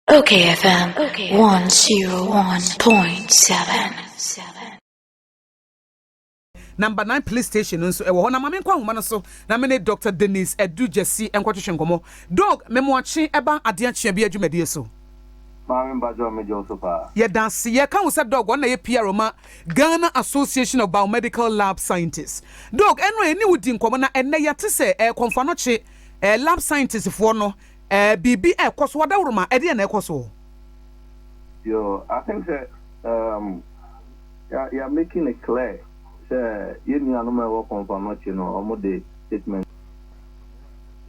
OKFM 101.7. Number 9 police station so e wo na mame kwa homa no so na me ne Dr. Dennis Edu Jesse enkwatwehwe ngomo dog memoache eba ade achia bi adwumadie so mame bajo me Josepha ye dance ye kan wo se dog won na ye PR ma Ghana Association of Biomedical Lab Scientists dog eno eni wudi nkomo na enne yate se konfa no che lab scientists fo no bibi ekoso wadawroma ede na ekoso yo I think that you're making it clear. You know, statement.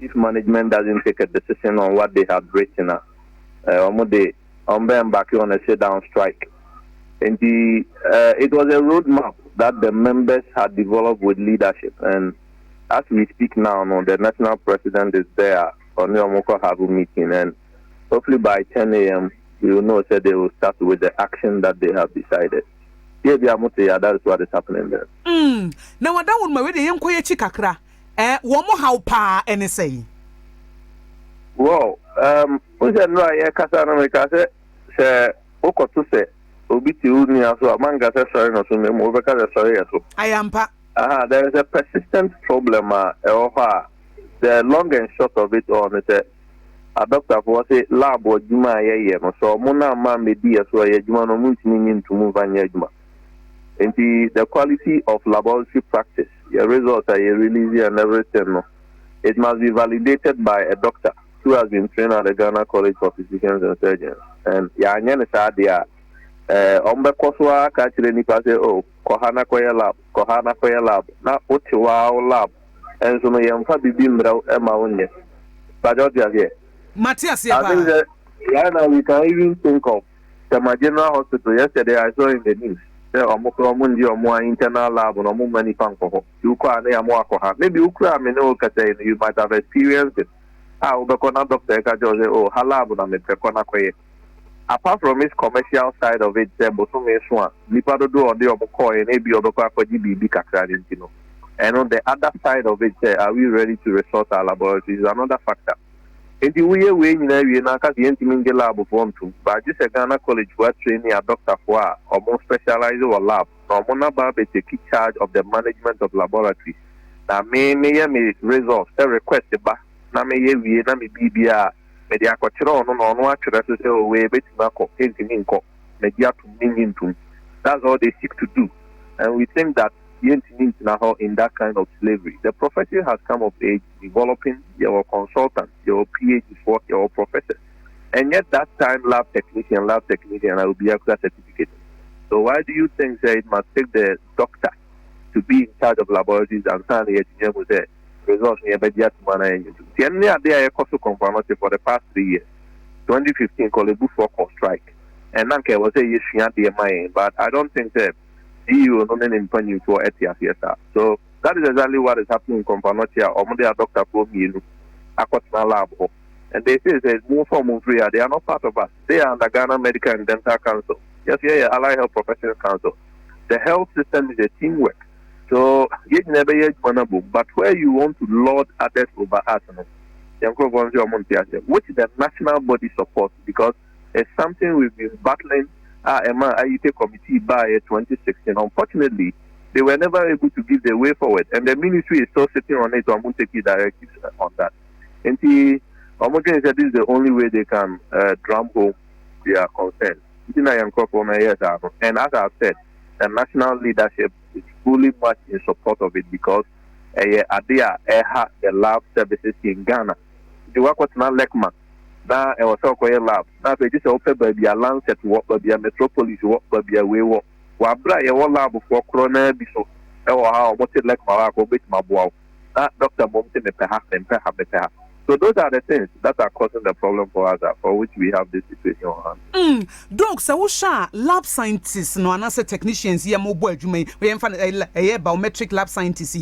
If management doesn't take a decision on what they have written, back on a sit-down strike. And it was a roadmap that the members had developed with leadership. And as we speak now, the national president is there on the Omoko Habu meeting. And hopefully by 10 a.m., we will know that they will start with the action that they have decided. That is what is happening there. Now, I don't want my young Koya Chikakra. One more how pa any say. Well, we said no, I can't say, Oko to say, Obiti Unia, so among us, sorry, no, so over sorry. I am pa. There is a persistent problem. The long and short of it all is a doctor was a lab or Juma, so Mona man may be as well, Juma no meaning to move on Yajuma. And the quality of laboratory practice, your results are released and everything. It must be validated by a doctor who has been trained at the Ghana College of Physicians and Surgeons. And Yanyan is idea. Ombe Koswa Kachile Nipa say, oh, Kohana Koya Lab, na Ochiwa Lab, and so no Yamfa Bibimra Emma Unye. But here. Matthias, I think that right now we can even think of the General Hospital. Yesterday I saw in the news. Internal lab on many funko. Maybe you might have experienced it. Apart from its commercial side of it, and on the other side of it, are we ready to resort our laboratories? Another factor. In the way we now can the lab of one to, but this a Ghana College where training a doctor for or more specialized or lab, or more take charge of the management of laboratories. Now, may results a request back. Now, may we na me BBA, media control no what to say away, bet Marco, media to mean to. That's all they seek to do. And we think that now in that kind of slavery. The profession has come of age developing your consultants, your PhDs work, your professors. And yet that time lab technician will be a class certificate. So why do you think that it must take the doctor to be in charge of laboratories and sign the engineer with the results in the for the past 3 years. 2015 called a book for strike. And Nanke was a yes, but I don't think that EU in Panu for ETIAS. So that is exactly what is happening in Companotia or Monday Doctor Promilu, Aquatna Lab. And they say there's more from free. They are not part of us. They are under Ghana Medical and Dental Council. Yes, Allied Health Professional Council. The health system is a teamwork. So but where you want to lord others over us, which the national body supports, because it's something we've been battling. IUT committee by 2016. Unfortunately, they were never able to give the way forward, and the ministry is still sitting on it. I'm going to take directives on that. And the Omogen said this is the only way they can drum home their concerns. And as I've said, the national leadership is fully much in support of it because they have the lab services in Ghana. The work was not Lekman. Now, I was talking lab. Now, they just open by a Lancet work, by a Metropolis work, by a way work. Wabra, a lab before Corona, so, how much like Morocco, bit my bow. Dr. Mountain, perhaps. So, those are the things that are causing the problem for us, for which we have this situation on hand. Dog, so lab scientists, no, and answer technicians here, mobile, you may, we have a biometric lab scientists.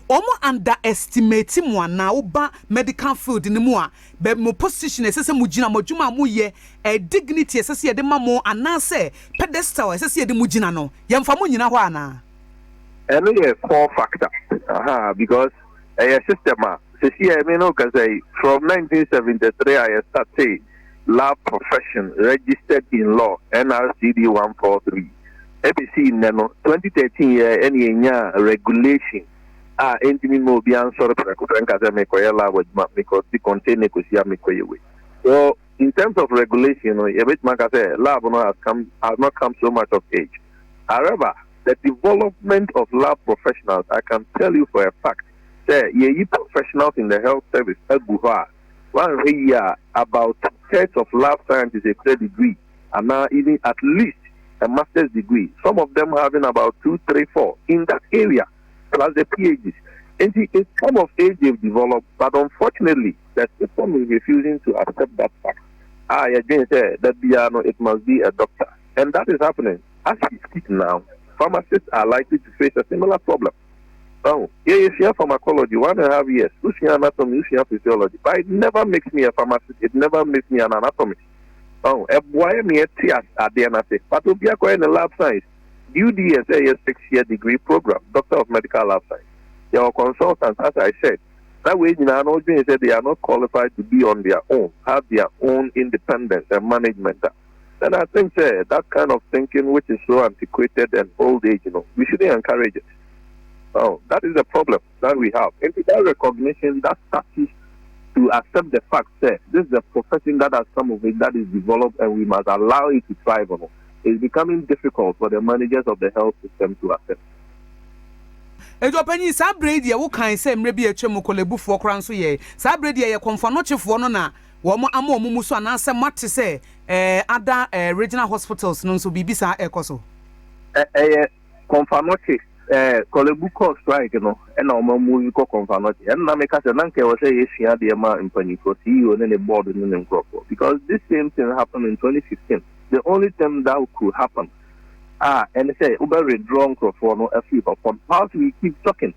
Omo underestimate mo na oba medical field ni mo a be mo position esese mo gina mo dwuma mo ye dignity esese ye de ma mo anase pedestal esese ye de mo gina no ye mfa mo nyina ho ana eno ye four factor because a system from 1973 I start say lab profession registered in law, NRCD 143. ABC Nano 2013 year any regulation. Entity mo be answered lab because the contain so in terms of regulation, a bit lab has not come so much of age. However, the development of lab professionals, I can tell you for a fact, ye professionals in the health service, one year about two-thirds of lab scientists a degree, and now even at least a master's degree. Some of them having about 2, 3, 4 in that area, plus the PhDs. And it's some of age they've developed, but unfortunately, the system is refusing to accept that fact. Again, that it must be a doctor. And that is happening. As we speak now, pharmacists are likely to face a similar problem. Oh, yeah, if you have pharmacology, 1.5 years, you see anatomy, you see physiology, but it never makes me a pharmacist, it never makes me an anatomist. Oh, why me a TS at the NSA? But to be acquired in the lab science, UDSA is a 6-year degree program, Doctor of Medical Lab Science. Your consultants, as I said, that way, you know, said they are not qualified to be on their own, have their own independence and management. And I think that kind of thinking, which is so antiquated and old age, we shouldn't encourage it. Oh, that is the problem that we have. And that recognition, that status to accept the fact that this is a profession that has come of it, that is developed, and we must allow it to thrive on it. It's becoming difficult for the managers of the health system to accept. Ejopanyi sa bredi e wo kan se mre bi etwe mokolebufo kran so ye sa bredi ye konfa no chefo no na wo mo ama omumu so na se mate se other regional hospitals no so bibisa ekoso konfa no che kolebuko strike no e na omamu ko konfa no che na me ka se na nke wo se ye hia de ma mpani ko CEO ne board ne nkrofo because this same thing happened in 2015. The only time that could happen and they say Uber withdrawn for no free but from how we keep talking.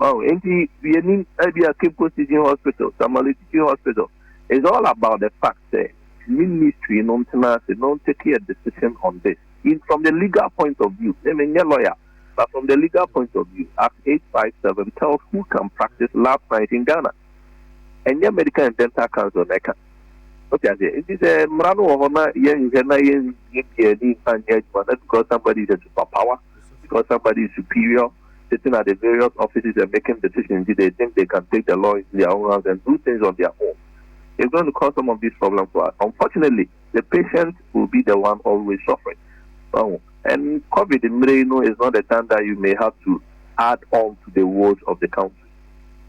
Oh, and we need a Cape Coast Teaching Hospital, Tamale Teaching Hospital. It's all about the fact that ministry don't take a decision on this. From the legal point of view, I mean you're lawyer, but from the legal point of view, Act 857 tells who can practice lab science in Ghana. And your medical and dental council okay, it is a Mrano or because somebody is a superpower, because somebody is superior, sitting at the various offices and making decisions. They think they can take the law into their own hands and do things on their own. It's going to cause some of these problems for us. Unfortunately, the patient will be the one always suffering. And COVID is not the time that you may have to add on to the woes of the country.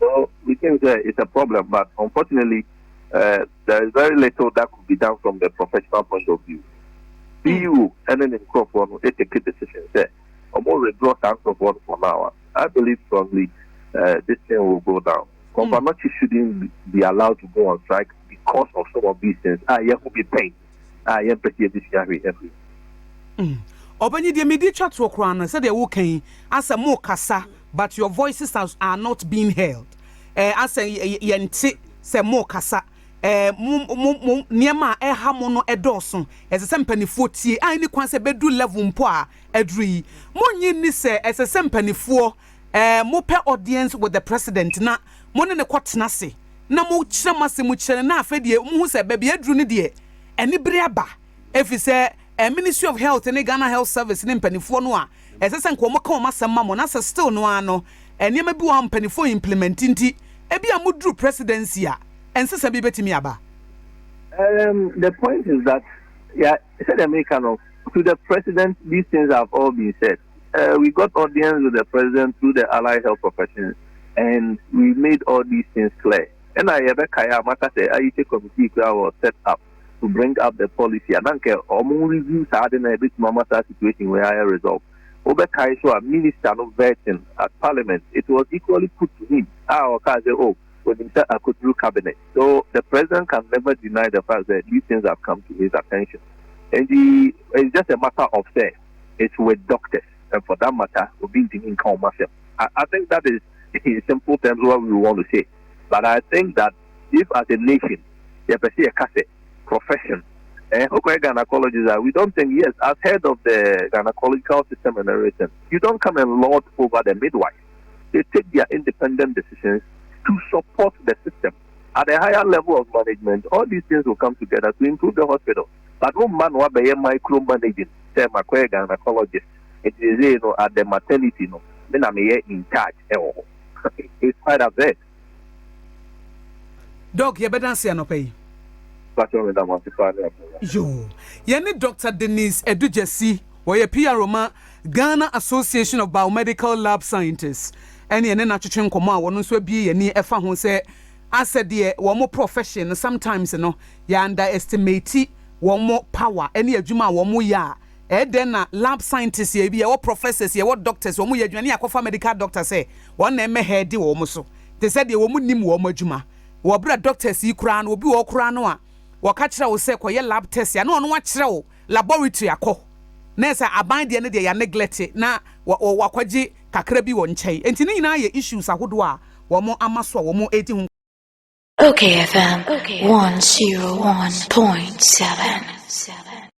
So we can say it's a problem, but unfortunately, there is very little that could be done from the professional point of view. PU and then in Crawford will take a decision there. Or more withdraw Crawford for now. I believe strongly this thing will go down. Companochi shouldn't be allowed to go on strike because of some of these things. You will be paid. You will this every. Obani de medi chat to Okran said they okay as a more kasa, but your voices are not being held. As a yenti se more kasa. Niema hamo no edoso ese sempanifo tie ani kwan se bedu level mpo a edri monyi ni se ese sempanifo mo pe audience with the president na mo ne kwotena se na mo kire mase mo kire na afedie mo hu se bebe edru ne de eni bere aba efi se Ministry of Health and Ghana Health Service ne mpanifo no a ese se nko mo ka o masem mo na se still no ano niema bi wo mpanifo implementing ti ebi amudru presidency a and so the point is that, said American to the president, these things have all been said. We got audience with the president through the allied health professions, and we made all these things clear. And I ever kaya maka say IET committee was set up to bring up the policy. And then reviews had in a bit mamata situation where I resolved. Obe kai so a minister no vetting at parliament, it was equally put to him. When himself could through cabinet. So the president can never deny the fact that these things have come to his attention. And it's just a matter of say it's with doctors. And for that matter, we'll be thinking myself. I think that is in simple terms what we want to say. But I think that if as a nation, you have a cassette profession, and gynecologists we don't think, yes, as head of the gynecological system and everything, you don't come and lord over the midwife. They take their independent decisions to support the system. at a higher level of management, all these things will come together to improve the hospital. But no man will be micromanaging, say my gynecologist. It is at the maternity, then I'm here in charge. It's quite a bit. Dog, you better say no pay. Yo, Yanni Dr. Denise Edujesi, where Pia Roma, Ghana Association of Biomedical Lab Scientists, and Yanni Nachin Koma, one so be any efa who say, I said, dear, one more profession, sometimes, you underestimate one more power, any Juma, one more ya. Then lab scientists, ye be what professors, ye what doctors, one more ya, medical doctor say, one name head, the almost. They said the woman nim one Juma. Wabra doctors, you crown will be all crown. Wakachira will say, kwa lab test, ya no one watch laboratory ako. Nesa abide the end of the ya neglected na wakwaji kakrebi won chain. And tini na ye issues a hudwa, wamo amaswa, wamo 18. OKFM 101.7.